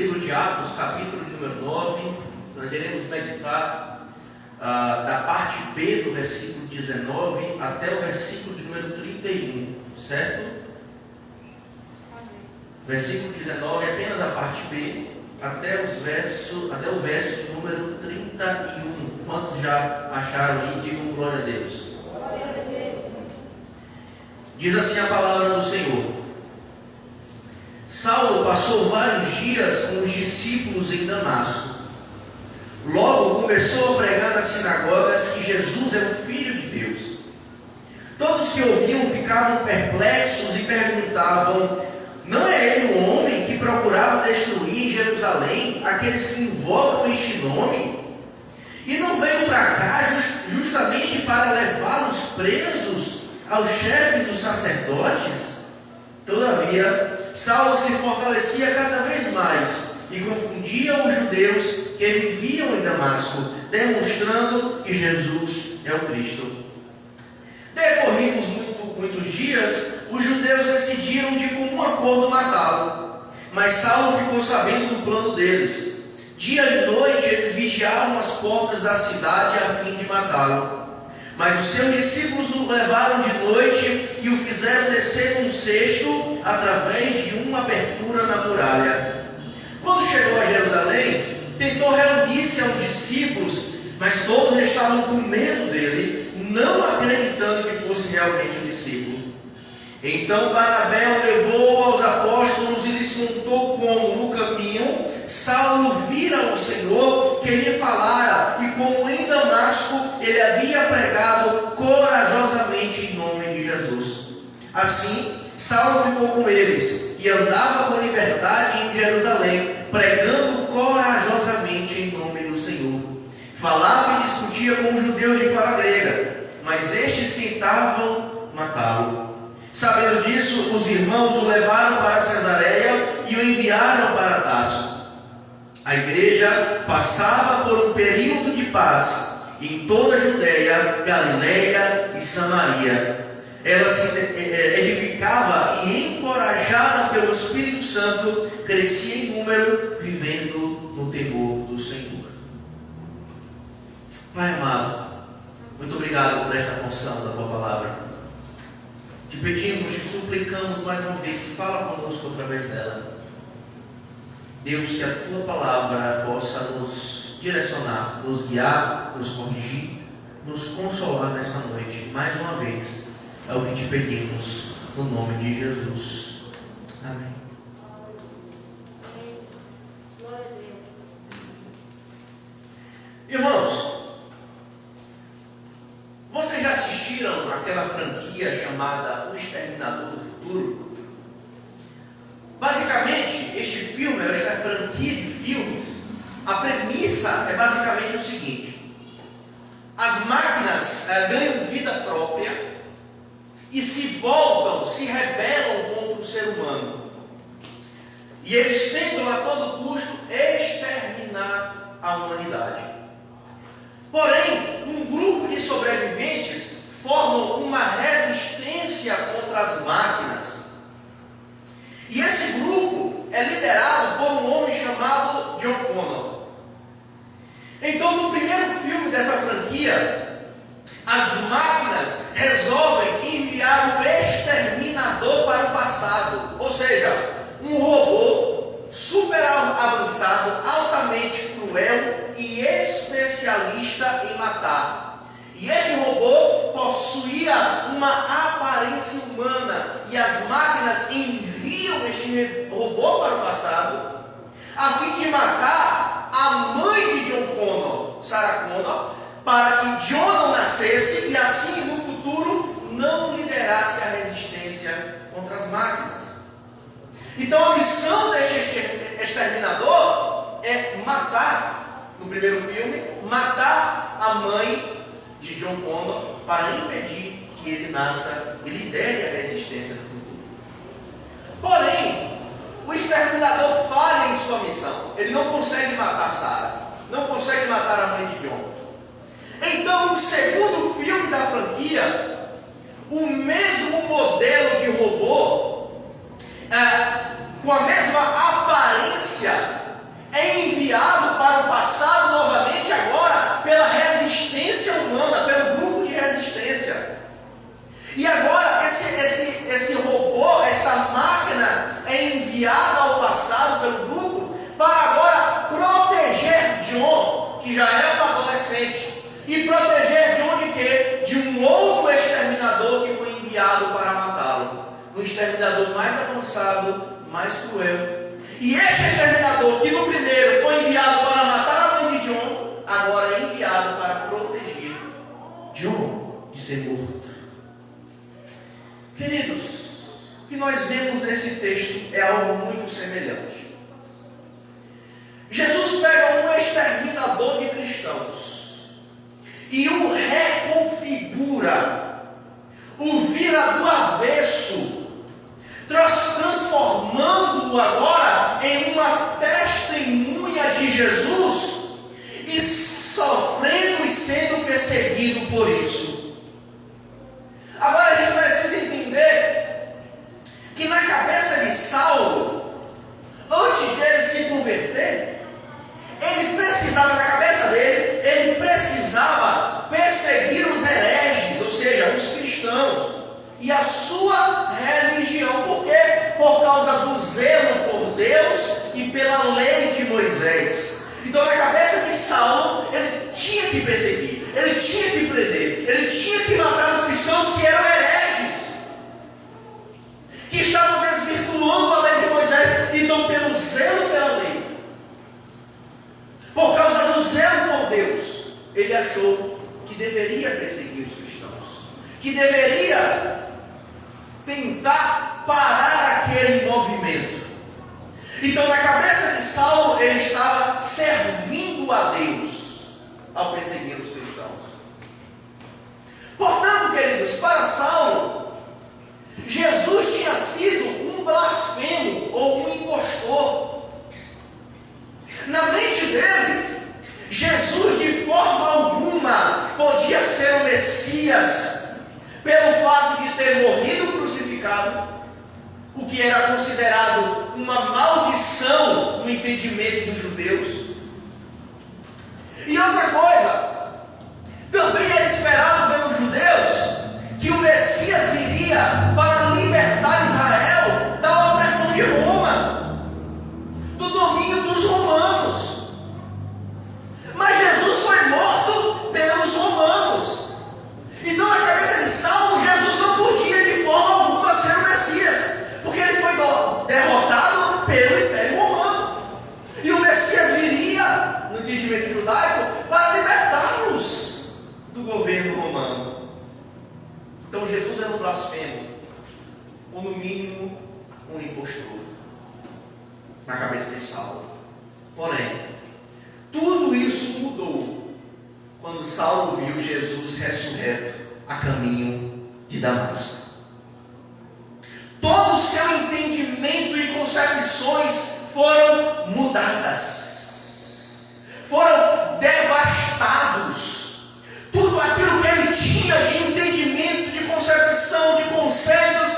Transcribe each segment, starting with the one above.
livro de Atos, capítulo de número 9, nós iremos meditar da parte B do versículo 19 até o versículo de número 31, certo? Versículo 19 é apenas a parte B, até o verso de número 31. Quantos já acharam aí? Digam glória a Deus. Diz assim a palavra do Senhor: Saulo passou vários dias com os discípulos em Damasco. Logo começou a pregar nas sinagogas que Jesus é o Filho de Deus. Todos que ouviam ficavam perplexos e perguntavam: não é ele o homem que procurava destruir em Jerusalém aqueles que invocam este nome? E não veio para cá justamente para levá-los presos aos chefes dos sacerdotes? Todavia, Saulo se fortalecia cada vez mais e confundia os judeus que viviam em Damasco, demonstrando que Jesus é o Cristo. Decorridos muitos dias, os judeus decidiram de comum acordo matá-lo, mas Saulo ficou sabendo do plano deles. Dia e noite eles vigiavam as portas da cidade a fim de matá-lo. Mas os seus discípulos o levaram de noite e o fizeram descer num cesto através de uma abertura na muralha. Quando chegou a Jerusalém, tentou reunir-se aos discípulos, mas todos estavam com medo dele, não acreditando que fosse realmente um discípulo. Então Barnabé o levou aos apóstolos e lhes contou como, no caminho, Saulo vira ao Senhor que lhe falara, e como em Damasco ele havia pregado corajosamente em nome de Jesus. Assim, Saulo ficou com eles e andava com liberdade em Jerusalém, pregando corajosamente em nome do Senhor. Falava e discutia com os judeus de fala grega, mas estes tentavam matá-lo. Sabendo disso, os irmãos o levaram para Cesareia e o enviaram para Tarso. A igreja passava por um período de paz em toda a Judeia, Galileia e Samaria. Ela se edificava e, encorajada pelo Espírito Santo, crescia em número, vivendo no temor do Senhor. Pai amado, muito obrigado por esta porção da Tua Palavra. Te pedimos, te suplicamos mais uma vez, fala conosco através dela. Deus, que a Tua Palavra possa nos direcionar, nos guiar, nos corrigir, nos consolar nesta noite. Mais uma vez, é o que te pedimos, no nome de Jesus. Amém. Glória a Deus. Irmãos, vocês já assistiram aquela franquia chamada O Exterminador do Futuro? Basicamente, este filme, esta franquia de filmes, a premissa é basicamente o seguinte: as máquinas ganham vida própria e se rebelam contra o ser humano. E eles tentam a todo custo exterminar a humanidade. Porém, um grupo de sobreviventes formam uma resistência contra as máquinas. E esse grupo é liderado por um homem chamado John Connor. Então, no primeiro filme dessa franquia, as máquinas resolvem enviar o exterminador para o passado. Ou seja, um robô super avançado, altamente cruel e especialista em matar. E este robô possuía uma aparência humana, e as máquinas enviam este robô para o passado a fim de matar a mãe de John Connor, Sarah Connor, para que John não nascesse e assim no futuro não liderasse a resistência contra as máquinas. Então a missão deste exterminador é matar, no primeiro filme, matar a mãe de John Connor para impedir que ele nasça e lidere a resistência no futuro. Porém, o exterminador falha em sua missão. Ele não consegue matar Sarah, não consegue matar a mãe de John. Então, no segundo filme da franquia, o mesmo modelo de robô, com a mesma aparência, para o passado novamente agora pela resistência humana, pelo grupo de resistência. E agora esse robô, esta máquina é enviada ao passado pelo grupo para agora proteger John, que já era um adolescente, e proteger John de quê? De um outro exterminador que foi enviado para matá-lo. Um exterminador mais avançado, mais cruel. E este exterminador, que no primeiro foi enviado para matar a mãe de John, agora é enviado para proteger John de ser morto. Queridos, o que nós vemos nesse texto é algo muito semelhante. Jesus pega um exterminador de cristãos e o reconfigura, o vira do avesso, transformando-o agora em uma testemunha de Jesus e sofrendo e sendo perseguido por isso. Agora a gente precisa entender que na cabeça de Saulo, antes dele se converter, ele precisava, na cabeça dele, ele precisava perseguir os hereges, ou seja, os cristãos, e a sua religião. Por quê? Por causa do zelo por Deus e pela lei de Moisés. Então, na cabeça de Saulo, ele tinha que perseguir, ele tinha que prender, ele tinha que matar os cristãos que eram hereges, que estavam desvirtuando a lei de Moisés. Então, pelo zelo pela lei, por causa do zelo por Deus, ele achou que deveria perseguir os cristãos, que deveria tentar parar aquele movimento. Então, na cabeça de Saulo, ele estava servindo a Deus ao perseguir os cristãos. Portanto, queridos, para Saulo, Jesus tinha sido um blasfemo ou um impostor. Na mente dele, Jesus de forma alguma podia ser o Messias, pelo fato de ter morrido crucificado, o que era considerado uma maldição no entendimento dos judeus. E outra coisa, também era esperado pelos judeus que o Messias viria para libertar Israel da opressão de Roma, do domínio dos romanos. Mas Jesus foi morto pelos romanos. Então, na cabeça de Saulo, Jesus não podia de forma alguma ser o Messias, porque ele foi derrotado pelo Império Romano. E o Messias viria, no entendimento judaico, para libertá-los do governo romano. Então, Jesus era um blasfemo, ou no mínimo, um impostor, na cabeça de Saulo. Porém, tudo isso mudou quando Saulo viu Jesus ressurreto a caminho de Damasco. Todo o seu entendimento e concepções foram mudadas, foram devastados. Tudo aquilo que ele tinha de entendimento, de concepção, de conceitos,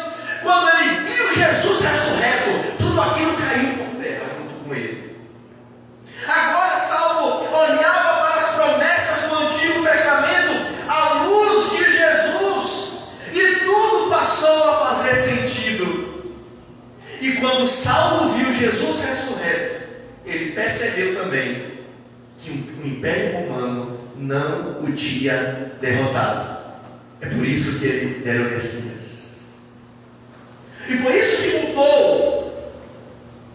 quando ele viu Jesus ressurreto, tudo aquilo caiu por terra junto com ele. Agora Saulo olhava para as promessas do Antigo Testamento à luz de Jesus, e tudo passou a fazer sentido. E quando Saulo viu Jesus ressurreto, ele percebeu também que o Império Romano não o tinha derrotado. É por isso que ele era o Messias. E foi isso que mudou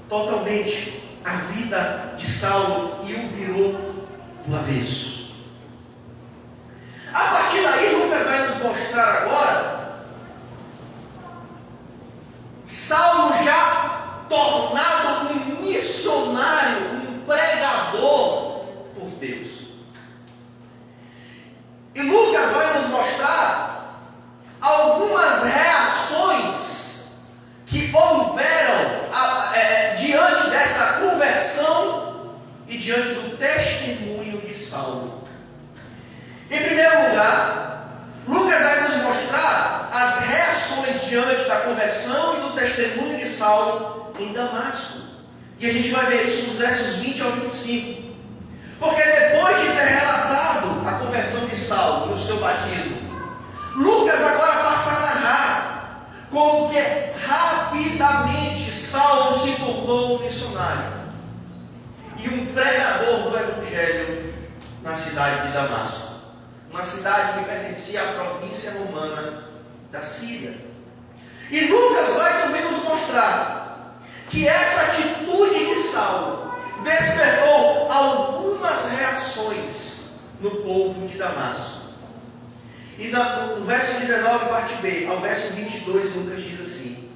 totalmente a vida de Saulo e o virou do avesso. A partir daí, Lucas vai nos mostrar agora Saulo já tornado um missionário, um pregador por Deus. E Lucas vai nos mostrar algumas reações que houveram diante dessa conversão e diante do testemunho de Saulo. Em primeiro lugar, Lucas vai nos mostrar as reações diante da conversão e do testemunho de Saulo em Damasco. E a gente vai ver isso nos versos 20 ao 25. Porque depois de ter relatado a conversão de Saulo no seu batismo, Lucas agora passa a narrar como que rapidamente Saulo se tornou um missionário e um pregador do Evangelho na cidade de Damasco, uma cidade que pertencia à província romana da Síria. E Lucas vai também nos mostrar que essa atitude de Saulo despertou algumas reações no povo de Damasco. E no verso 19, parte B, ao verso 22, Lucas diz assim: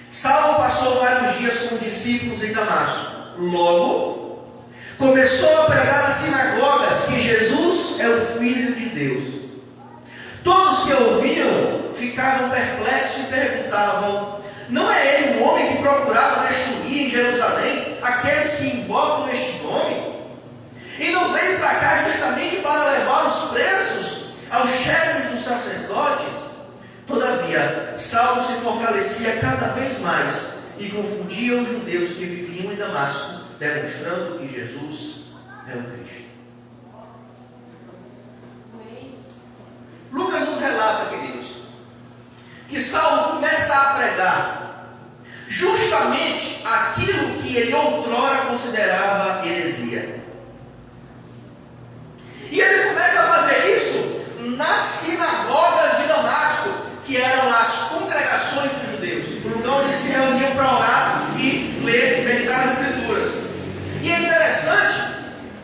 Saulo passou vários dias com discípulos em Damasco. Logo, começou a pregar nas sinagogas que Jesus é o Filho de Deus. Todos que ouviam ficavam perplexos e perguntavam: não é ele um homem que procurava destruir em Jerusalém aqueles que invocam este nome? E não veio para cá justamente para levar os presos aos chefes dos sacerdotes? Todavia, Saulo se fortalecia cada vez mais e confundia os judeus que viviam em Damasco, demonstrando que Jesus é o Cristo. Lucas nos relata, queridos, que Saulo começa a pregar justamente aquilo que ele outrora considerava heresia. E ele começa a fazer isso nas sinagogas de Damasco, que eram as congregações dos judeus, o lugar onde eles se reuniam para orar e ler e meditar as Escrituras. E é interessante,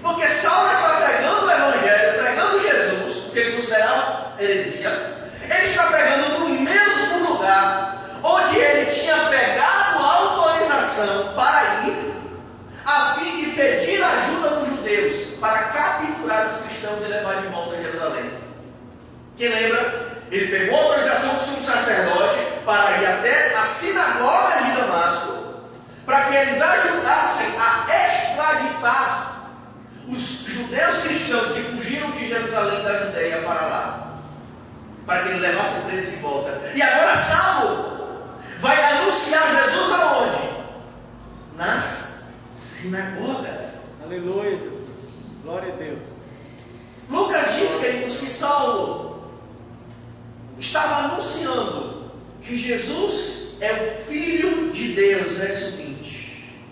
porque Saulo está pregando o Evangelho, pregando Jesus, que ele considerava heresia. Ele está pregando no mesmo lugar onde ele tinha pegado a autorização para ir, a fim de pedir ajuda dos judeus para capturar os cristãos e levar de volta a Jerusalém. Quem lembra? Ele pegou a autorização do sumo sacerdote para ir até a sinagoga de Damasco, para que eles ajudassem a extraditar os judeus cristãos que fugiram de Jerusalém da Judeia para lá, para que ele levasse preso de volta. E agora Saulo vai anunciar Jesus aonde? Nas sinagogas. Aleluia, Jesus. Glória a Deus. Lucas diz, queridos, que Saulo estava anunciando que Jesus é o Filho de Deus, verso 20.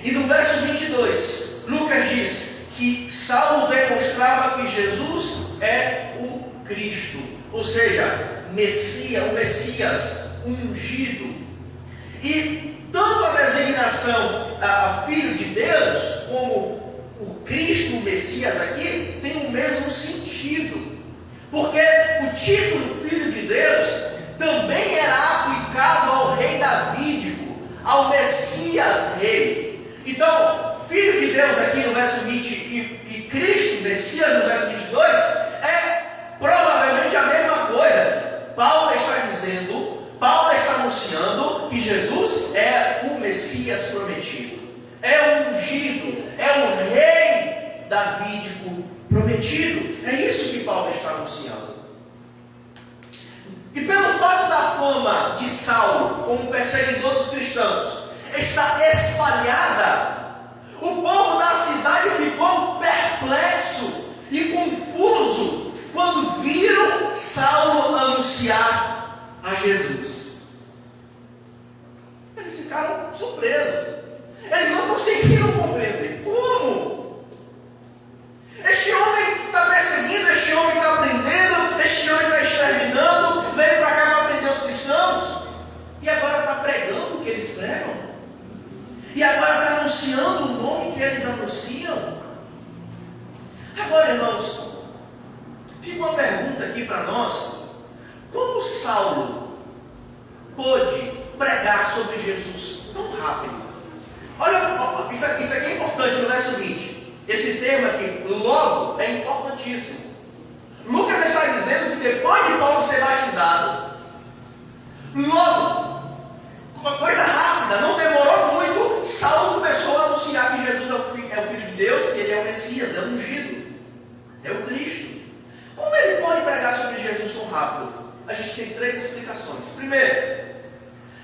E no verso 22, Lucas diz que Saulo demonstrava que Jesus é o Cristo, ou seja, Messias, o Messias ungido. E tanto a designação a Filho de Deus, como o Cristo, o Messias aqui, tem o mesmo sentido. Porque o título Filho de Deus também era aplicado ao rei davídico, ao Messias rei. Então, Filho de Deus aqui no verso 20 e Cristo, Messias no verso 22, é provavelmente a mesma coisa. Paulo está anunciando que Jesus é o Messias prometido, é o ungido, é o rei davídico prometido. É isso que Paulo está anunciando. E pelo fato da fama de Saulo como perseguidor dos cristãos está espalhada, o povo da cidade ficou perplexo e confuso quando viram Saulo anunciar a Jesus. Eles ficaram surpresos. Eles não conseguiram compreender. Como? Este homem está perseguindo, este homem está prendendo, este homem está exterminando, veio para cá para prender os cristãos, e agora está pregando o que eles pregam, e agora está anunciando o nome que eles anunciam. Agora, irmãos, fica uma pergunta aqui para nós: como Saulo pôde pregar sobre Jesus tão rápido? Olha, isso aqui é importante no verso 20. Esse termo aqui, logo, é importantíssimo. Lucas está dizendo que depois de Paulo ser batizado, logo, coisa rápida, não demorou muito, Saulo começou a anunciar que Jesus é o Filho de Deus, que ele é o Messias, é o ungido, é o Cristo. Como ele pode pregar sobre Jesus tão rápido? A gente tem três explicações. Primeiro,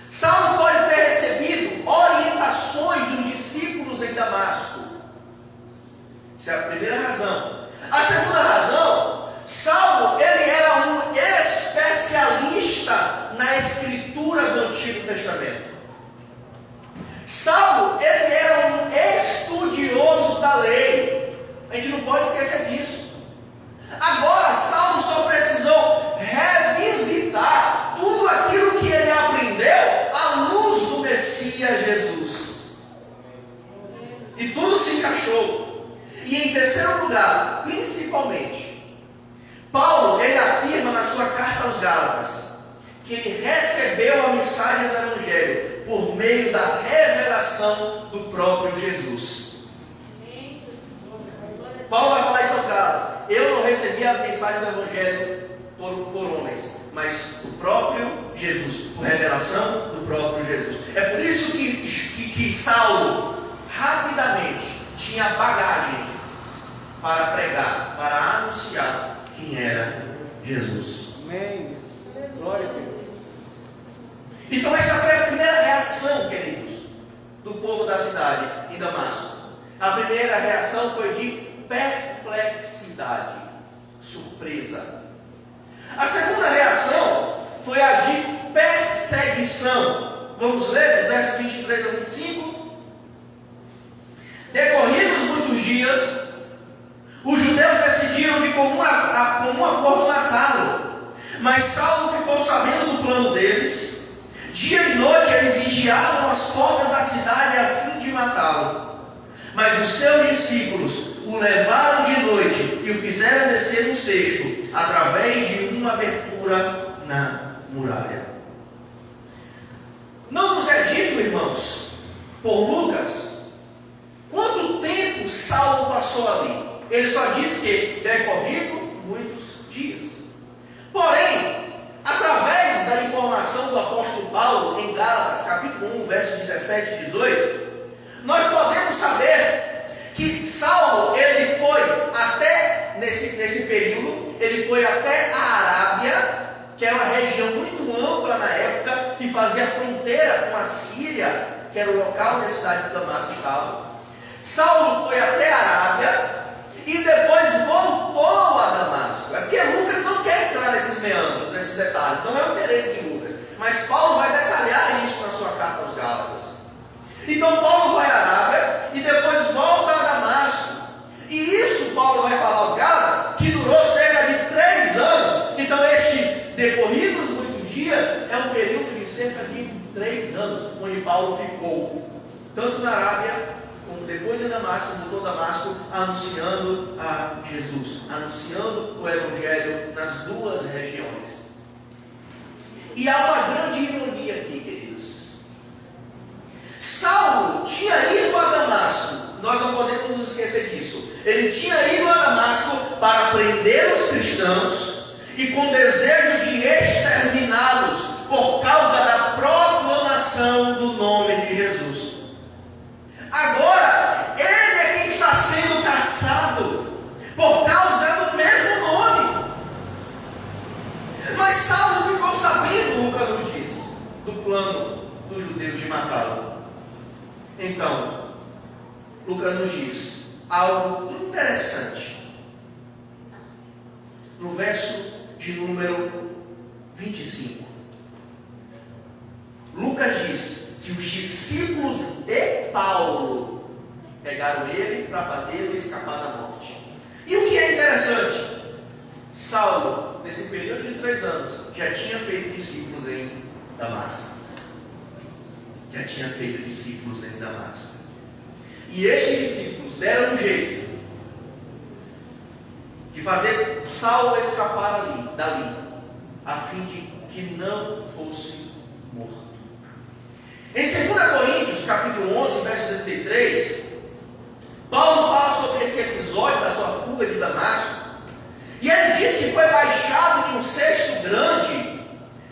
Saulo pode ter recebido orientações dos discípulos em Damasco Essa é a primeira razão. A segunda razão, Saulo, ele era um especialista na escritura do Antigo Testamento. Saulo, ele era um estudioso da lei. A gente não pode esquecer disso. Agora, Saulo só precisou revisitar tudo aquilo que ele aprendeu à luz do Messias Jesus. E tudo se encaixou. E em terceiro lugar, principalmente, Paulo, ele afirma na sua carta aos Gálatas que ele recebeu a mensagem do Evangelho por meio da revelação do próprio Jesus. Paulo vai falar isso aos Gálatas. Eu não recebi a mensagem do Evangelho por homens, mas do próprio Jesus, por revelação do próprio Jesus. É por isso que Saulo rapidamente tinha bagagem para pregar, para anunciar quem era Jesus. Amém. Glória a Deus. Então essa foi a primeira reação, queridos, do povo da cidade em Damasco. A primeira reação foi de perplexidade, surpresa. A segunda reação foi a de perseguição. Vamos ler os versos 23 a 25. Decorridos muitos dias, os judeus decidiram de comum acordo matá-lo. Mas Saulo ficou sabendo do plano deles. Dia e noite eles vigiavam as portas da cidade a fim de matá-lo. Mas os seus discípulos o levaram de noite e o fizeram descer no cesto, através de uma abertura na muralha. Não nos é dito, irmãos, por Lucas, quanto tempo Saulo passou ali. Ele só diz que decorrido muitos dias. Porém, através da informação do apóstolo Paulo em Gálatas, capítulo 1, versos 17 e 18, nós podemos saber que Saulo, ele foi até, nesse período, ele foi até a Arábia, que era uma região muito ampla na época, e fazia fronteira com a Síria, que era o local onde a cidade de Damasco estava. Saulo foi até a Arábia, e depois voltou a Damasco. É porque Lucas não quer entrar nesses meandros, nesses detalhes, não é o interesse de Lucas. Mas Paulo vai detalhar isso na sua carta aos Gálatas. Então Paulo vai à Arábia e depois volta a Damasco. E isso Paulo vai falar aos Gálatas, que durou cerca de 3 anos. Então estes decorridos muitos dias é um período de cerca de 3 anos, onde Paulo ficou, tanto na Arábia, como depois em Damasco, voltou a Damasco, anunciando a Jesus, anunciando o Evangelho nas duas regiões. E há uma grande ironia aqui, queridos. Saulo tinha ido a Damasco, nós não podemos nos esquecer disso. Ele tinha ido a Damasco para prender os cristãos e com desejo de exterminá-los por causa da proclamação do nome de Jesus. Agora, ele é quem está sendo caçado por causa do mesmo nome. Mas Saulo ficou sabendo, Lucas nos diz, do plano dos judeus de matá-lo. Então, Lucas nos diz algo interessante. No verso de número 25. Lucas diz que os discípulos de Paulo pegaram ele para fazê-lo escapar da morte. E o que é interessante? Saulo, nesse período de 3 anos, já tinha feito discípulos em Damasco. Já tinha feito discípulos em Damasco. E estes discípulos deram um jeito de fazer Saulo escapar dali, a fim de que não fosse morto. Em 2 Coríntios, capítulo 11, verso 33, Paulo fala sobre esse episódio da sua fuga de Damasco, e ele diz que foi baixado de um cesto grande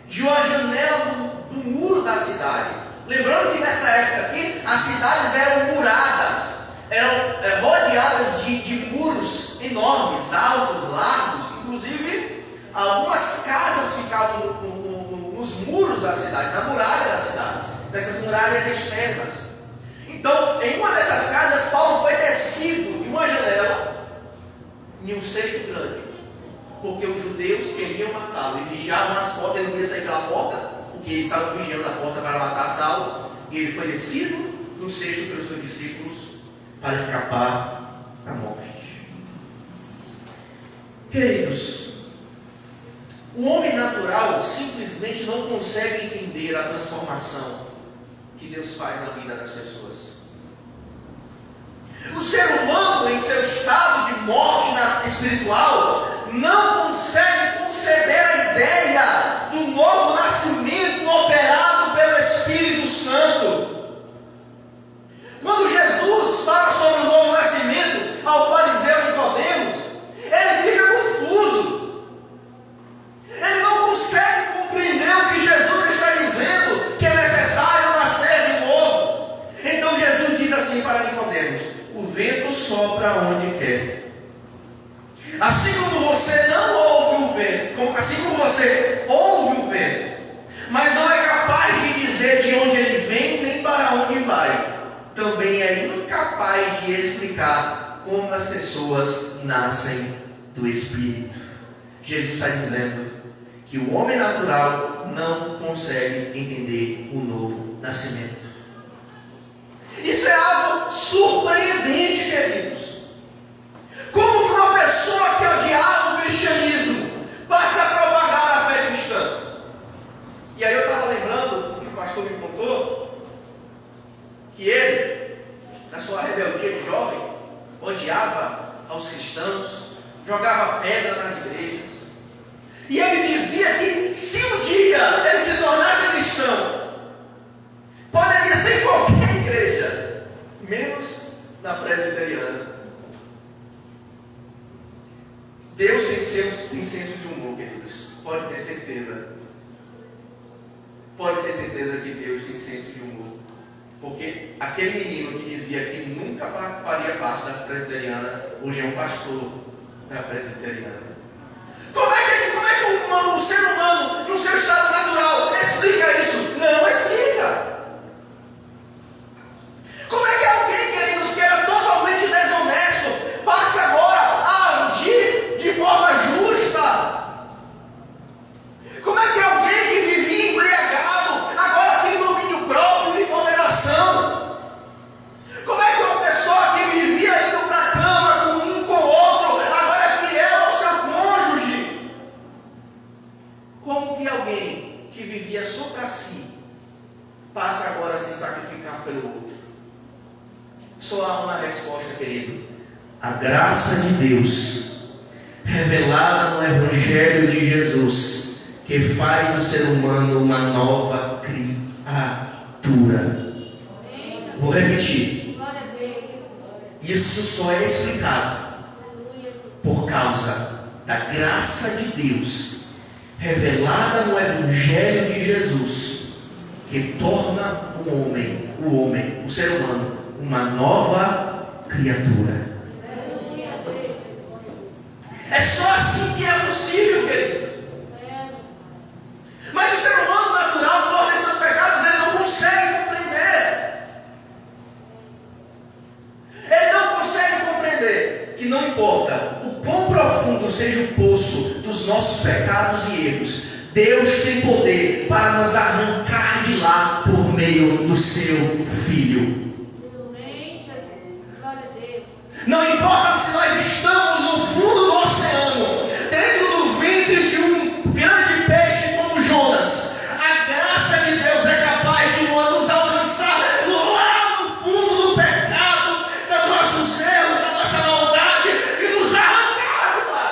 de uma janela do muro da cidade. Lembrando que nessa época aqui, as cidades eram muradas, eram rodeadas de muros enormes, altos, largos. Inclusive, algumas casas ficavam nos muros da cidade, na muralha da cidade, nessas muralhas externas. Então, em uma dessas casas, Paulo foi descido de uma janela um cesto grande, porque os judeus queriam matá-lo e vigiavam as portas. Ele não queria sair pela porta, porque eles estavam vigiando a porta para matar Saulo, e ele foi descido no cesto pelos seus discípulos para escapar da morte. Queridos, o homem natural simplesmente não consegue entender a transformação que Deus faz na vida das pessoas. O ser humano, em seu estado de morte espiritual, não consegue conceber a ideia do novo nascimento operado pelo Espírito Santo. Quando Jesus fala sobre o novo nascimento ao fariseu Nicodemos, ele fica confuso. Ele não consegue compreender o que Jesus está dizendo, que é necessário nascer de novo. Então Jesus diz assim para Nicodemos: o vento sopra onde quer. Assim como você não ouve o vento, assim como você ouve o vento, mas não é capaz de dizer de onde ele vem nem para onde vai, também é incapaz de explicar como as pessoas nascem do Espírito. Jesus está dizendo que o homem natural não consegue entender o novo nascimento. Isso é algo surpreendente, queridos. Como que uma pessoa que odiava o cristianismo passa a propagar a fé cristã? E aí eu estava lembrando do que o pastor me contou, que ele, na sua rebeldia de jovem, odiava aos cristãos, jogava pedra nas igrejas. E ele dizia que se um dia ele se tornasse cristão, poderia ser em qualquer igreja, menos na presbiteriana. Deus tem senso de humor, queridos. Pode ter certeza. Pode ter certeza que Deus tem senso de humor. Porque aquele menino que dizia que nunca faria parte da presbiteriana, hoje é um pastor da presbiteriana. Como é que o ser humano, no seu estado natural, explica isso? Não explica. Como é que alguém, queridos, que era totalmente desonesto, passa agora a agir de forma justa? Como é que alguém que vivia embriagado agora tem domínio próprio e moderação? Como é que uma pessoa que vivia indo para a cama com um com o outro agora é fiel ao seu cônjuge? Como que alguém que vivia só para si passa agora a se sacrificar pelo outro? Só há uma resposta, querido: a graça de Deus revelada no Evangelho de Jesus, que faz do ser humano uma nova criatura. Vou repetir. Isso só é explicado por causa da graça de Deus revelada no Evangelho de Jesus, que torna o ser humano, uma nova criatura. É só assim que é possível, queridos. Mas o ser humano natural, por causa de seus pecados, ele não consegue compreender. Ele não consegue compreender que não importa o quão profundo seja o poço dos nossos pecados e erros, Deus tem poder para nos arrancar de lá por meio do seu Filho. Não importa se nós estamos no fundo do oceano, dentro do ventre de um grande peixe como Jonas, a graça de Deus é capaz de nos alcançar lá no fundo do pecado, dos nossos erros, da nossa maldade, e nos arrancar de lá.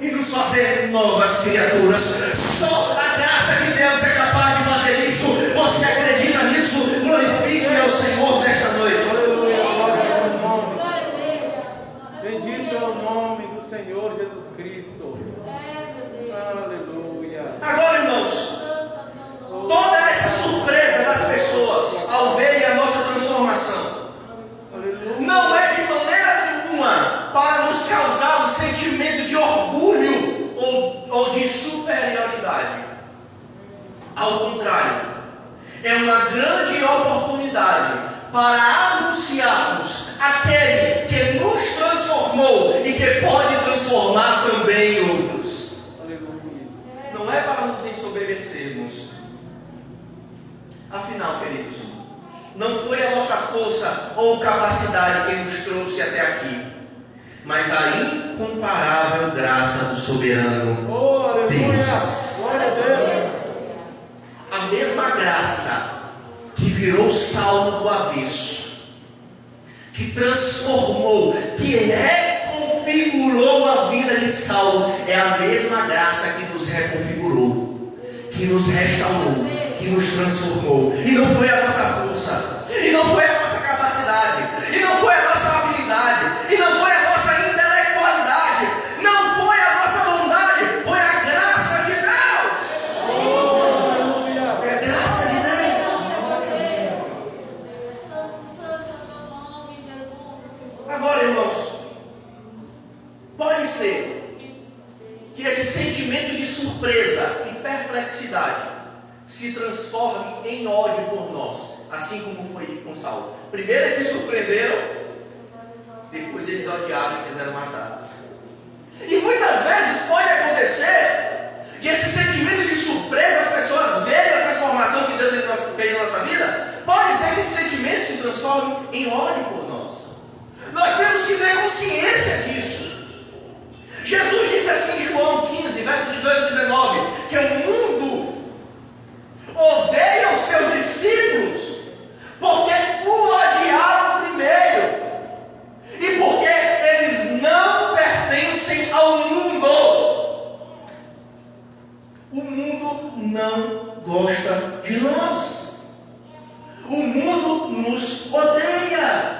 E nos fazer novas criaturas. Só a graça de Deus é capaz de fazer isso. Você acredita nisso? Glorifique ao Senhor nesta noite. Senhor Jesus Cristo. Aleluia. Agora, irmãos, toda essa surpresa das pessoas ao verem a nossa transformação não é de maneira nenhuma para nos causar um sentimento de orgulho ou de superioridade. Ao contrário, é uma grande oportunidade para anunciarmos aquele que nos transformou e que pode transformar também outros. Aleluia. Não é para nos ensoberbecermos. Afinal, queridos, não foi a nossa força ou capacidade que nos trouxe até aqui, mas a incomparável graça do soberano Oh, aleluia. Deus. Glória a Deus. A mesma graça que virou Saulo do avesso, que transformou, que reconfigurou a vida de Saulo, é a mesma graça que nos reconfigurou, que nos restaurou, que nos transformou. E não foi a nossa força, e não foi a nossa capacidade, e não foi a nossa habilidade, e não foi a nossa intelectualidade, não foi a nossa bondade, foi a graça de Deus. É a graça de Deus. Agora, irmãos, pode ser que esse sentimento de surpresa e perplexidade se transforme em ódio por nós, assim como foi com Saulo. Primeiro eles se surpreenderam, depois eles odiaram e quiseram matar. E muitas vezes pode acontecer que esse sentimento de surpresa, as pessoas verem a transformação que Deus fez na nossa vida, pode ser que esse sentimento se transforme em ódio por nós. Nós temos que ter consciência disso. Jesus disse assim em João 15, verso 18 e 19, que o mundo odeia os seus discípulos porque o odiaram primeiro e porque eles não pertencem ao mundo. O mundo não gosta de nós. O mundo nos odeia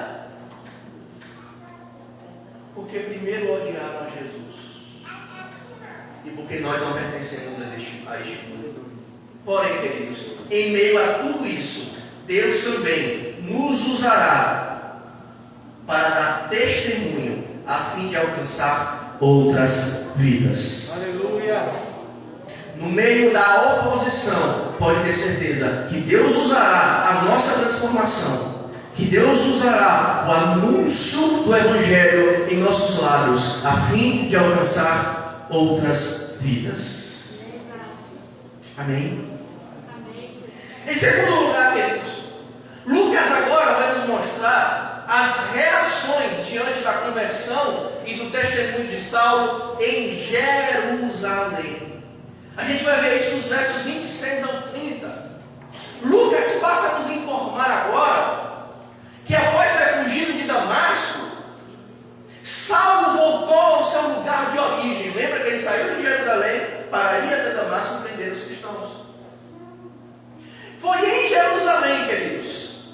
porque primeiro odiaram a Jesus e porque nós não pertencemos a este mundo. Porém, queridos, em meio a tudo isso, Deus também nos usará para dar testemunho a fim de alcançar outras vidas. Aleluia. No meio da oposição, pode ter certeza que Deus usará a nossa transformação, que Deus usará o anúncio do Evangelho em nossos lábios, a fim de alcançar outras vidas. Amém? Em segundo lugar, queridos, Lucas agora vai nos mostrar as reações diante da conversão e do testemunho de Saulo em Jerusalém. A gente vai ver isso nos versos 26 ao 30. Lucas passa a nos informar agora que após ter fugido de Damasco, Saulo voltou ao seu lugar de origem. Lembra que ele saiu de Jerusalém para ir até Damasco e prender os cristãos. Foi em Jerusalém, queridos,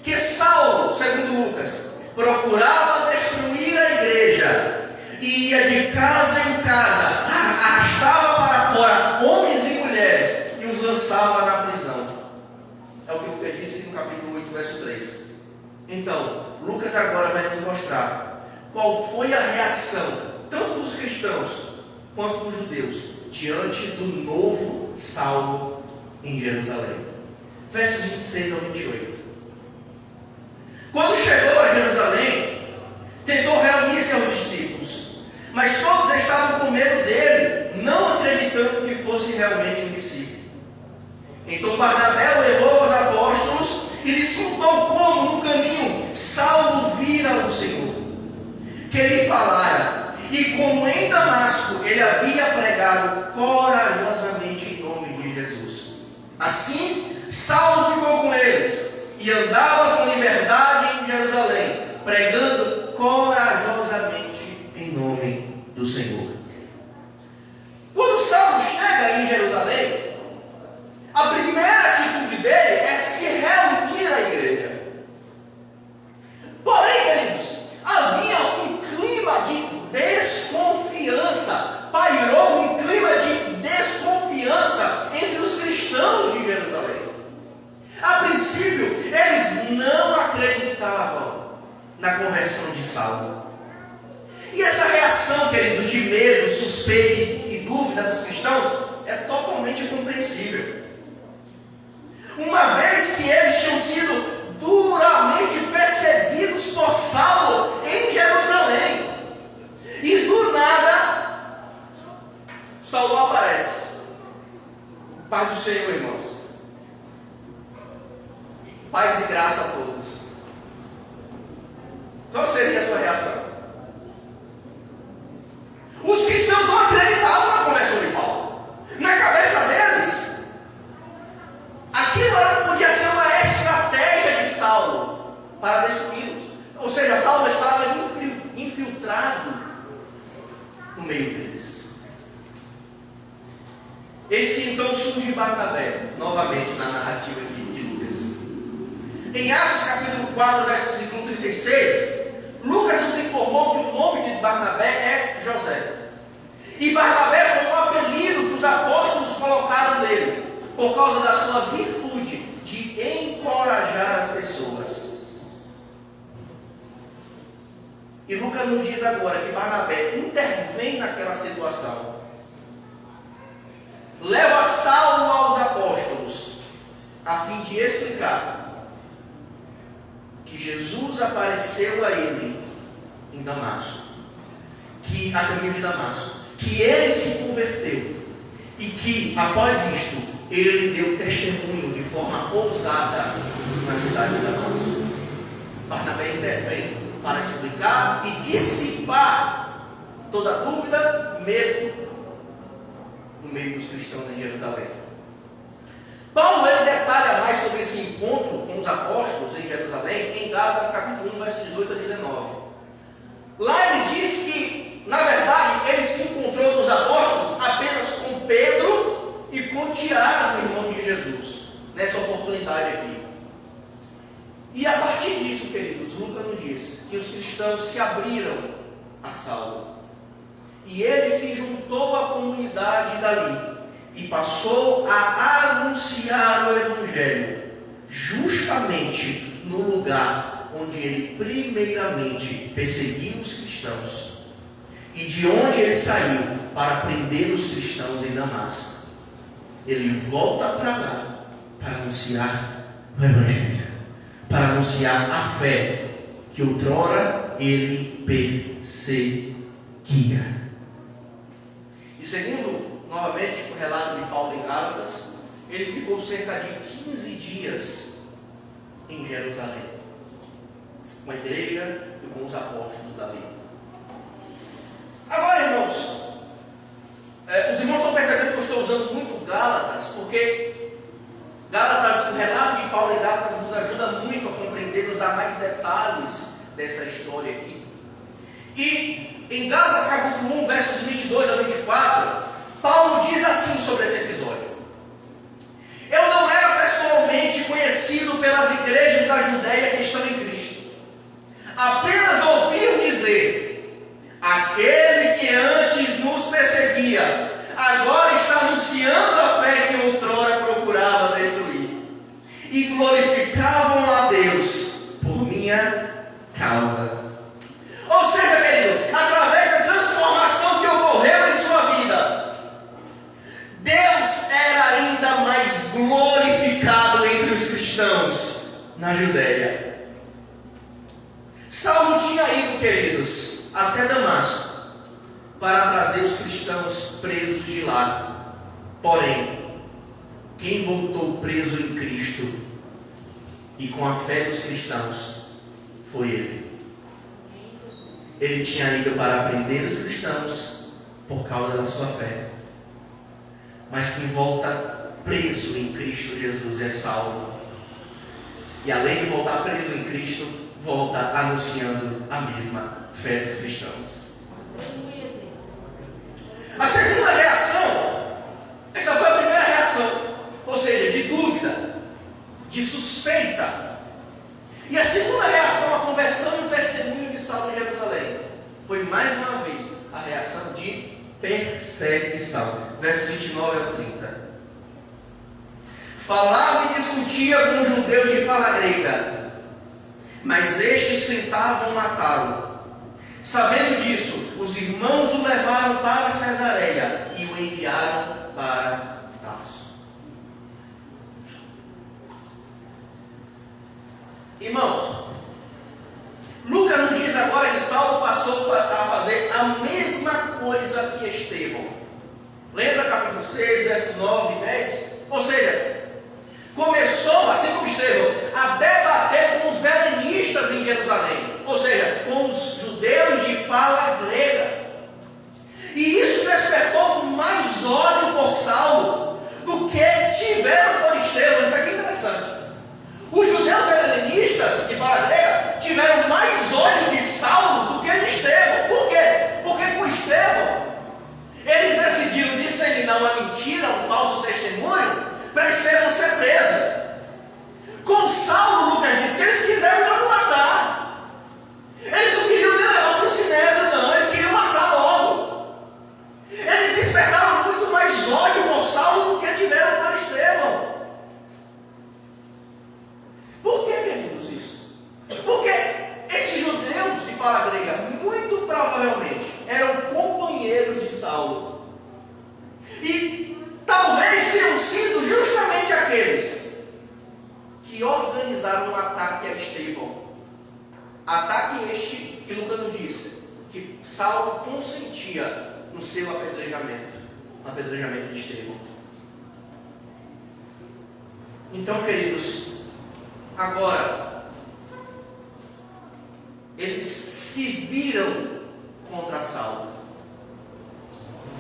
que Saulo, segundo Lucas, procurava destruir a igreja e ia de casa em casa, arrastava para fora homens e mulheres e os lançava na prisão. É o que Lucas disse no capítulo 8, verso 3. Então, Lucas agora vai nos mostrar qual foi a reação, tanto dos cristãos quanto dos judeus, diante do novo Saulo em Jerusalém. Versos 26 ao 28. Quando chegou a Jerusalém, tentou reunir seus discípulos, mas todos estavam com medo dele, não acreditando que fosse realmente um discípulo. Então Barnabé o levou aos apóstolos e lhes contou como no caminho Saulo vira o Senhor, que ele falara, e como em Damasco ele havia pregado corajosamente em nome de Jesus. Assim, Saulo ficou com eles e andava com liberdade em Jerusalém, pregando corajosamente em nome do Senhor. Quando Saulo chega em Jerusalém, a primeira atitude dele é se reunir à igreja. Porém, queridos, havia um clima de desconfiança, pairou um clima de desconfiança entre os cristãos de Jerusalém. A princípio, eles não acreditavam na conversão de Saulo. E essa reação, querido, de medo, suspeita e dúvida dos cristãos é totalmente compreensível. Uma vez que eles tinham sido duramente perseguidos por Saulo em Jerusalém. paz e graça a todos. Qual seria a sua reação? Os cristãos não acreditavam na conversão de Paulo. Na cabeça deles, aquilo podia ser uma estratégia de Saulo para destruí-los. Ou seja, Saulo estava infiltrado no meio deles. Esse então surge Barnabé, novamente na narrativa de Lucas. Em Atos capítulo 4, versos 1 36, Lucas nos informou que o nome de Barnabé é José. E Barnabé foi um apelido que os apóstolos colocaram nele, por causa da sua virtude de encorajar as pessoas. E Lucas nos diz agora que Barnabé intervém naquela situação. Leva Saulo aos apóstolos, a fim de explicar que Jesus apareceu a ele em Damasco, que a caminho de Damasco, que ele se converteu e que, após isto, ele deu testemunho de forma ousada na cidade de Damasco. Barnabé intervém para explicar e dissipar toda dúvida, medo no meio dos cristãos em Jerusalém. Paulo ele detalha mais sobre esse encontro com os apóstolos em Jerusalém em Gálatas capítulo 1, versos 18 a 19. Lá ele diz que, na verdade, ele se encontrou nos apóstolos apenas com Pedro e com Tiago, irmão de Jesus, nessa oportunidade aqui. E a partir disso, queridos, Lucas nos diz que os cristãos se abriram a Saulo. E ele se juntou à comunidade dali e passou a anunciar o Evangelho, justamente no lugar onde ele primeiramente perseguiu os cristãos e de onde ele saiu para prender os cristãos em Damasco. Ele volta para lá para anunciar o Evangelho, para anunciar a fé que outrora ele perseguia. E segundo, novamente, o relato de Paulo em Gálatas, ele ficou cerca de 15 dias em Jerusalém, com a igreja e com os apóstolos dali. Agora, irmãos, os irmãos estão percebendo que eu estou usando muito Gálatas, porque Gálatas, o relato de Paulo em Gálatas nos ajuda muito a compreender, nos dá mais detalhes dessa história aqui. E em Gálatas capítulo 1, versos 22 a 24, Paulo diz assim sobre esse episódio: eu não era pessoalmente conhecido pelas igrejas da Judéia que estão em Cristo. Apenas ouvi dizer: aquele que antes nos perseguia, agora está anunciando a fé que outrora procurava destruir. E glorificavam a Deus por minha causa. Ou seja, querido, através da transformação que ocorreu em sua vida, Deus era ainda mais glorificado entre os cristãos na Judéia. Saulo tinha ido, queridos, até Damasco para trazer os cristãos presos de lá. Porém, quem voltou preso em Cristo e com a fé dos cristãos foi ele. Ele tinha ido para prender os cristãos por causa da sua fé. Mas quem volta preso em Cristo Jesus é Saulo. E além de voltar preso em Cristo, volta anunciando a mesma fé dos cristãos. A segunda reação, essa foi a primeira reação, ou seja, de dúvida, de suspeita. E a segunda reação, a conversão e o testemunho de Saulo em Jerusalém, foi mais uma vez a reação de perseguição. Versos 29 a 30. Falava e discutia com os judeus de fala grega, mas estes tentavam matá-lo. Sabendo disso, os irmãos o levaram para Cesareia e o enviaram para Tarso. Irmãos, Lucas nos diz agora que Saulo passou a fazer a mesma coisa que Estevão. Lembra capítulo 6, versos 9 e 10? Ou seja, começou, assim como Estevão, a Ataque este que Lucas nos disse, que Saulo consentia no seu apedrejamento, no apedrejamento de Estevão. Então, queridos, agora eles se viram contra Saulo,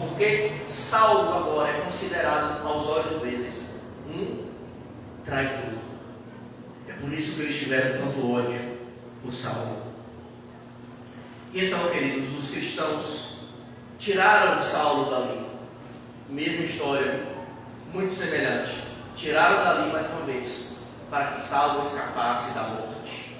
porque Saulo agora é considerado aos olhos deles um traidor. É por isso que eles tiveram tanto ódio por Saulo. E então, queridos, os cristãos tiraram Saulo dali. Mesma história, muito semelhante. Tiraram dali mais uma vez, para que Saulo escapasse da morte.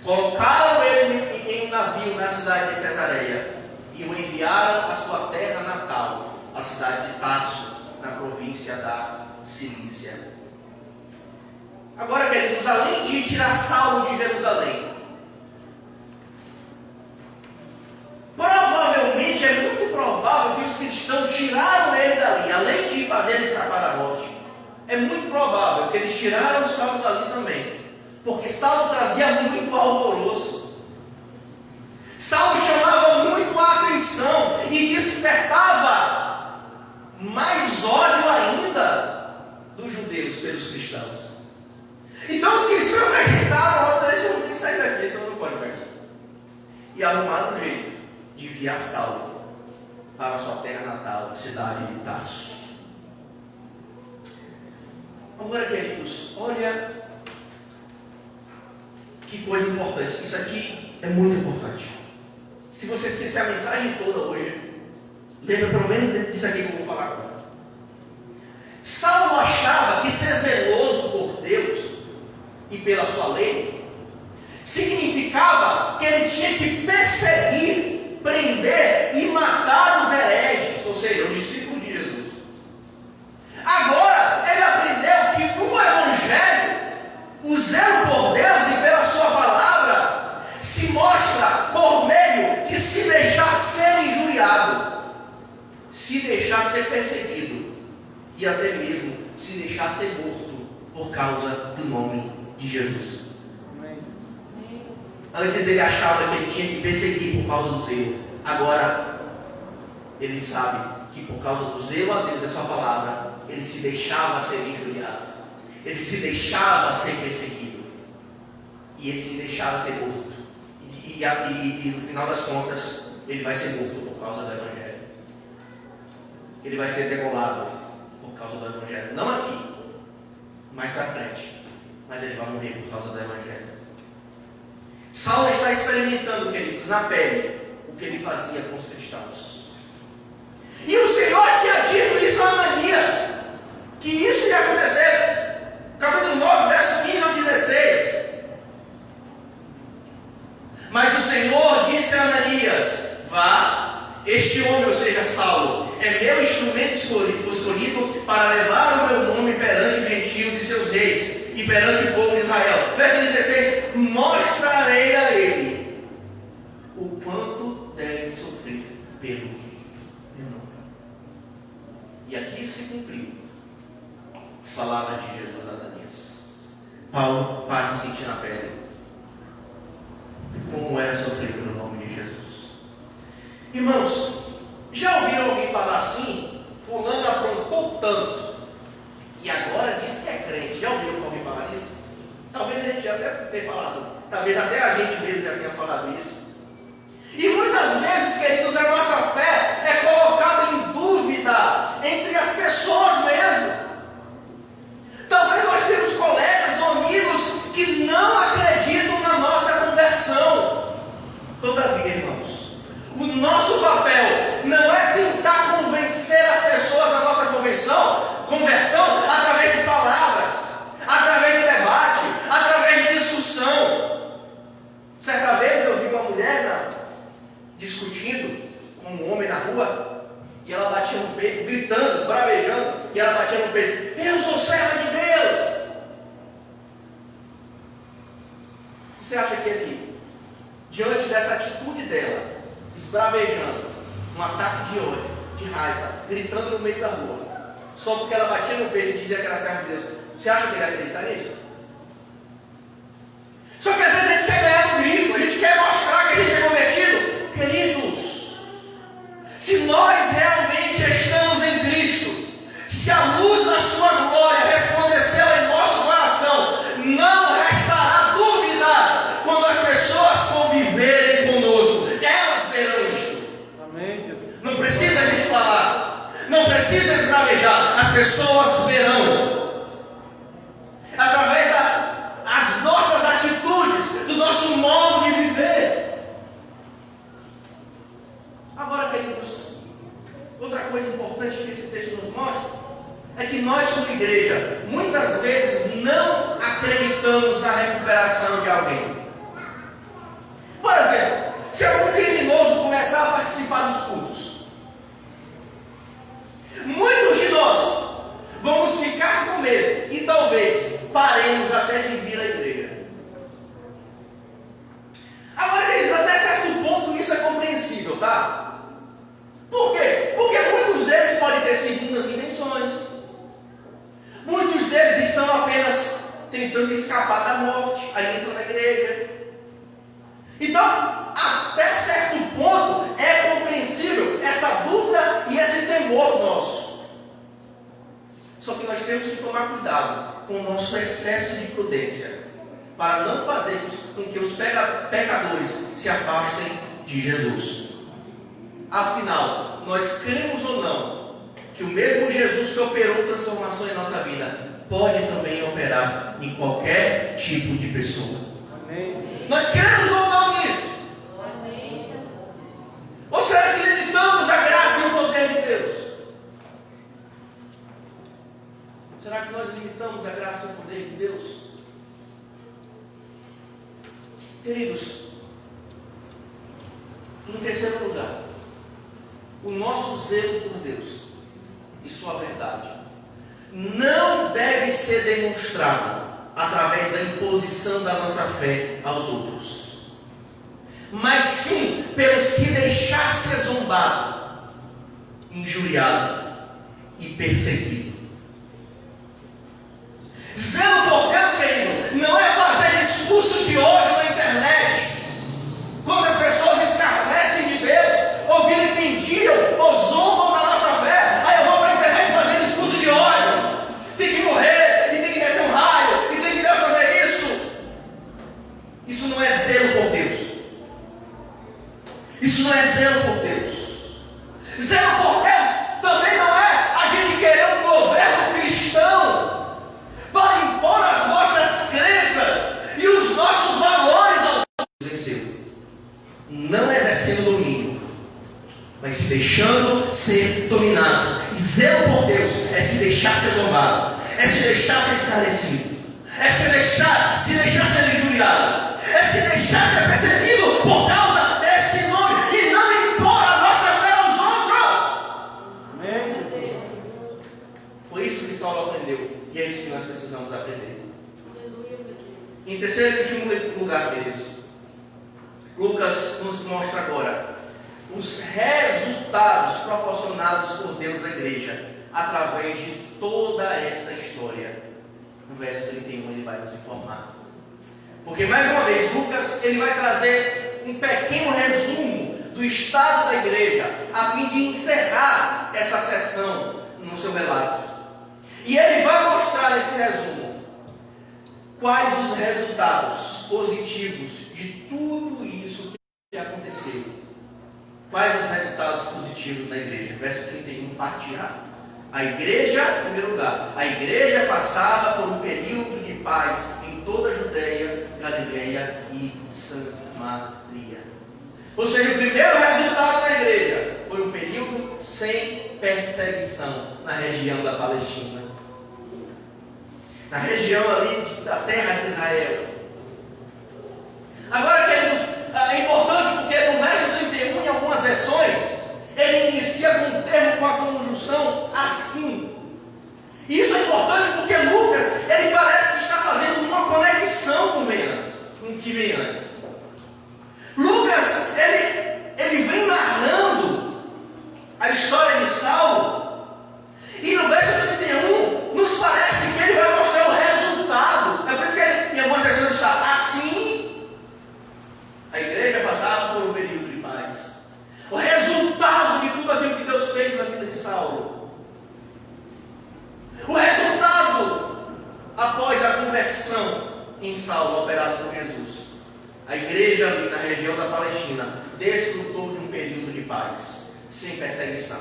Colocaram ele em um navio na cidade de Cesareia e o enviaram à sua terra natal, a cidade de Tarso, na província da Cilícia. Agora, queridos, além de tirar Saulo de Jerusalém, provavelmente, é muito provável que os cristãos tiraram ele dali, além de fazer ele escapar da morte. É muito provável que eles tiraram Saulo dali também, porque Saulo trazia muito alvoroço. Saulo chamava muito a atenção e despertava mais ódio ainda dos judeus pelos cristãos. Então os cristãos rejeitaram, esse não tem que sair daqui, esse não pode ficar aqui. E arrumaram um jeito de enviar Saulo para a sua terra natal, a cidade de Tarso. Agora, queridos, olha que coisa importante. Isso aqui é muito importante. Se você esquecer a mensagem toda hoje, lembra pelo menos disso aqui que eu vou falar agora. Saulo achava que ser zeloso por Deus e pela sua lei significava que ele tinha que perseguir, prender e matar os hereges, ou seja, os discípulos de Jesus. Agora ele aprendeu que no Evangelho o zelo por Deus e pela sua palavra se mostra por meio de se deixar ser injuriado, se deixar ser perseguido e até mesmo se deixar ser morto por causa do nome de Jesus. Antes ele achava que ele tinha que perseguir por causa do zelo. Agora ele sabe que por causa do zelo a Deus e a sua palavra, ele se deixava ser injuriado, ele se deixava ser perseguido e ele se deixava ser morto. E no final das contas ele vai ser morto por causa do Evangelho. Ele vai ser degolado por causa do Evangelho. Não aqui, mais para frente, mas ele vai morrer por causa do Evangelho. Saulo está experimentando, queridos, na pele o que ele fazia com os cristãos. E o Senhor tinha dito isso a Ananias, que isso ia acontecer. Capítulo 9, verso 15 ao 16. Mas o Senhor disse a Ananias: vá, este homem, ou seja, Saulo, é meu instrumento escolhido para levar o meu nome perante os gentios e seus reis, e perante o povo de Israel. Verso 16: mostrarei a ele o quanto deve sofrer pelo meu nome. E aqui se cumpriu as palavras de Jesus a Ananias. Paulo passa a sentir na pele como era sofrer pelo nome de Jesus. Irmãos, já ouviram alguém falar assim? Fulano aprontou tanto e agora diz que é crente. Já ouviram alguém falar isso? Talvez a gente já deve ter falado. Talvez até a gente mesmo já tenha falado isso. E muitas vezes, queridos, a nossa fé é colocada em dúvida entre as pessoas mesmo. Talvez nós temos colegas ou amigos que não acreditam na nossa conversão. Todavia, irmãos, o nosso papel não é tentar convencer as pessoas da nossa conversão através de palavras, através de debate, através de discussão. Certa vez eu vi uma mulher discutindo com um homem na rua, e ela batia no peito, gritando, bravejando, e ela batia no peito: eu sou serva de Deus. Você acha que ele, diante dessa atitude dela, esbravejando, um ataque de ódio, de raiva, gritando no meio da rua, só porque ela batia no peito e dizia que era serva de Deus, você acha que ele ia acreditar nisso? Só que às vezes a gente quer ganhar no grito, a gente pessoas verão, através das nossas atitudes, do nosso modo de viver. Agora, queridos, outra coisa importante que esse texto nos mostra é que nós, como igreja, muitas vezes não acreditamos na recuperação de alguém. Por exemplo, se algum criminoso começar a participar dos cultos, muitos de nós vamos ficar com medo e talvez paremos até de vir à igreja. Agora, queridos, até certo ponto isso é compreensível, tá? Por quê? Porque muitos deles podem ter segundas intenções. Muitos deles estão apenas tentando escapar da morte, aí entram na igreja. Então, até certo ponto é compreensível essa dúvida e esse temor nosso. Só que nós temos que tomar cuidado com o nosso excesso de prudência, para não fazer com que os pecadores se afastem de Jesus. Afinal, nós cremos ou não que o mesmo Jesus que operou transformação em nossa vida pode também operar em qualquer tipo de pessoa. Amém. Nós cremos ou não nisso? Amém. Ou será que limitamos a graça e o poder de Deus? Será que nós limitamos a graça e o poder de Deus? Queridos, em terceiro lugar, o nosso zelo por Deus e sua verdade não deve ser demonstrado através da imposição da nossa fé aos outros, mas sim pelo se deixar ser zombado, injuriado e perseguido. Zelo por Deus, querido, não é fazer discurso de ódio na internet, quando as pessoas escarnecem de Deus, ou vilipendiam, ou zombam da nossa fé. Aí eu vou para a internet fazer discurso de ódio, tem que morrer, e tem que descer um raio, e tem que Deus fazer isso. Isso não é zelo por Deus. Isso não é zelo por Deus. Zelo por Deus também não é a gente querer um governo cristão para impor as nossas crenças e os nossos valores aos venceu. Não exercendo domínio, mas se deixando ser dominado. E zelo por Deus é se deixar ser zombado, é se deixar ser esclarecido, é se deixar ser injuriado, é se deixar ser perseguido por causa desse nome e não impor a nossa fé aos outros. Amém. Foi isso que Saulo aprendeu e é isso que nós precisamos aprender. Aleluia, meu Deus. Em terceiro e último lugar, queridos, Lucas nos mostra agora os resultados proporcionados por Deus na igreja através de toda essa história. No verso 31 ele vai nos informar. Porque mais uma vez Lucas ele vai trazer um pequeno resumo do estado da igreja a fim de encerrar essa sessão no seu relato. E ele vai mostrar nesse resumo quais os resultados positivos de tudo isso que aconteceu. Quais os resultados positivos da igreja? Verso 31, parte A. A igreja, em primeiro lugar, a igreja passava por um período de paz em toda a Judeia, Galileia e Samaria. Ou seja, o primeiro resultado da igreja foi um período sem perseguição na região da Palestina, na região ali da terra de Israel. Agora, queridos, é importante porque no verso 31, em algumas versões, ele inicia com um termo com a conjunção assim. E isso é importante porque Lucas, ele parece que está fazendo uma conexão com o que vem antes. Lucas, ele vem narrando a história de Saulo, e no verso 31, nos parece que ele vai mostrar o resultado. É por isso que ele, em algumas versões está assim. A igreja passava por um período de paz. O resultado de tudo aquilo que Deus fez na vida de Saulo. O resultado após a conversão em Saulo, operada por Jesus. A igreja ali na região da Palestina desfrutou de um período de paz, sem perseguição.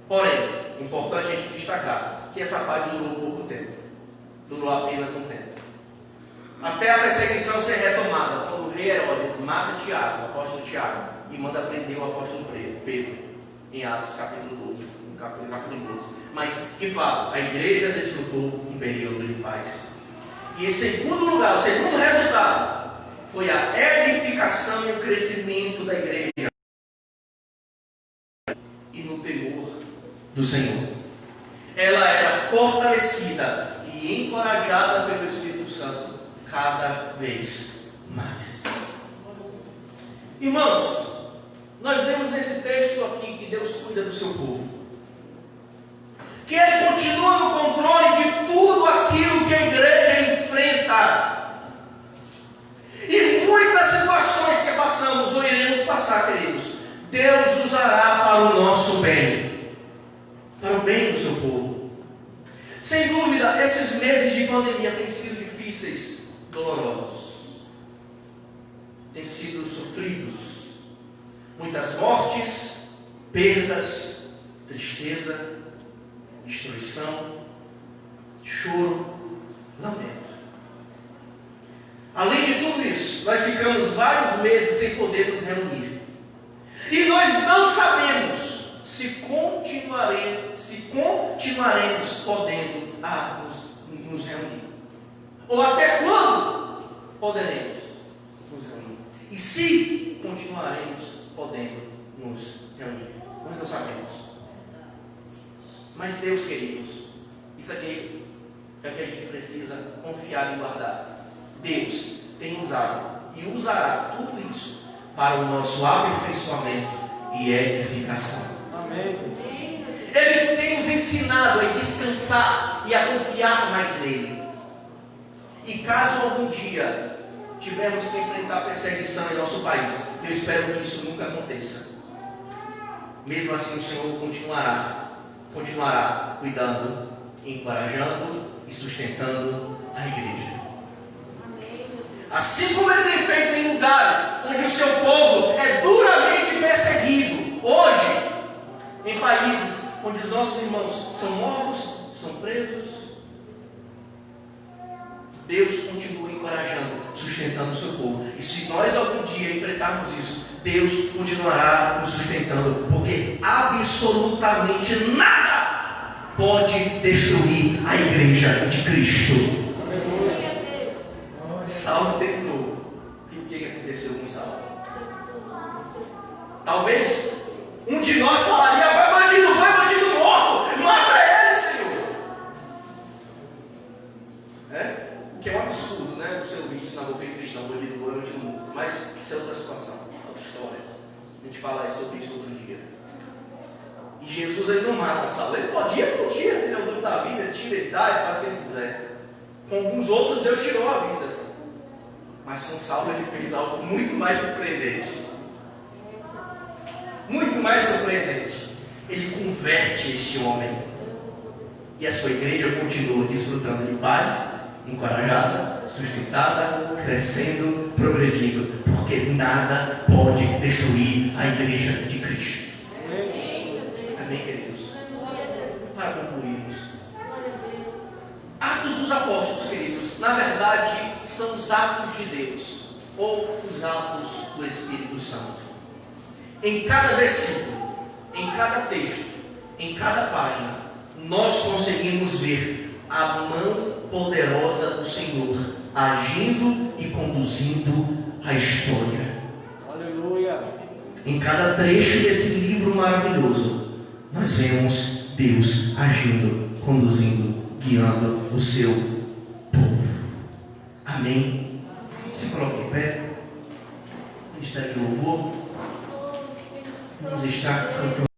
Porém, É importante a gente destacar que essa paz durou pouco tempo. Durou apenas um tempo. Até a perseguição ser retomada, quando o rei Herodes mata Tiago, o apóstolo Tiago, e manda prender o apóstolo Pedro, em Atos capítulo 12. No capítulo 12. Mas, de fato, a igreja desfrutou um período de paz. E em segundo lugar, o segundo resultado, foi a edificação e o crescimento da igreja. E no temor do Senhor. Ela era fortalecida e encorajada pelo Espírito Santo cada vez mais. Irmãos, nós vemos nesse texto aqui que Deus cuida do seu povo, que Ele continua no controle de tudo aquilo que a igreja enfrenta. E muitas situações que passamos ou iremos passar, queridos, Deus usará para o nosso bem, para o bem do seu povo. Sem dúvida, esses meses de pandemia têm sido difíceis, dolorosos, têm sido sofridos. Muitas mortes, perdas, tristeza, destruição, choro, lamento. Além de tudo isso, nós ficamos vários meses sem poder nos reunir. E nós não sabemos se continuaremos podendo nos reunir. Ou até quando poderemos nos reunir. E se continuaremos podendo nos reunir. Nós não sabemos. Mas Deus, queridos, isso aqui é o que a gente precisa confiar e guardar. Deus tem usado e usará tudo isso para o nosso aperfeiçoamento e edificação. Amém. Ele tem nos ensinado a descansar e a confiar mais nele. E caso algum dia tivermos que enfrentar perseguição em nosso país, eu espero que isso nunca aconteça. Mesmo assim, o Senhor continuará cuidando, encorajando e sustentando a igreja. Assim como Ele tem feito em lugares onde o seu povo é duramente perseguido, hoje, em países onde os nossos irmãos são mortos, são presos, Deus continua encorajando, sustentando o seu povo. E se nós algum dia enfrentarmos isso, Deus continuará nos sustentando, porque absolutamente nada pode destruir a igreja de Cristo. Saulo tentou. E o que aconteceu com Saulo? Talvez um de nós falaria: vai bandido morto, mata ele, Senhor. O que é um absurdo, né? Você ouvir isso na boca de cristão: bandido bom, bandido morto. Mas isso é outra situação, outra história. A gente fala sobre isso outro dia. E Jesus, ele não mata Saulo. Ele podia, ele é o dono da vida, ele tira, ele dá, ele faz o que ele quiser. Com alguns outros, Deus tirou a vida. Mas com Saulo ele fez algo muito mais surpreendente. Muito mais surpreendente. Ele converte este homem. E a sua igreja continua desfrutando de paz, encorajada, sustentada, crescendo, progredindo. Porque nada pode destruir a igreja de Cristo. Amém, queridos? Para concluirmos, Atos dos Apóstolos, queridos, na verdade são os atos de Deus, ou os atos do Espírito Santo. Em cada versículo, em cada texto, em cada página, nós conseguimos ver a mão poderosa do Senhor agindo e conduzindo a história. Aleluia. Em cada trecho desse livro maravilhoso, nós vemos Deus agindo, conduzindo, guiando o seu povo. Amém? Se coloque em pé. Ministério de louvor. Vamos estar cantando.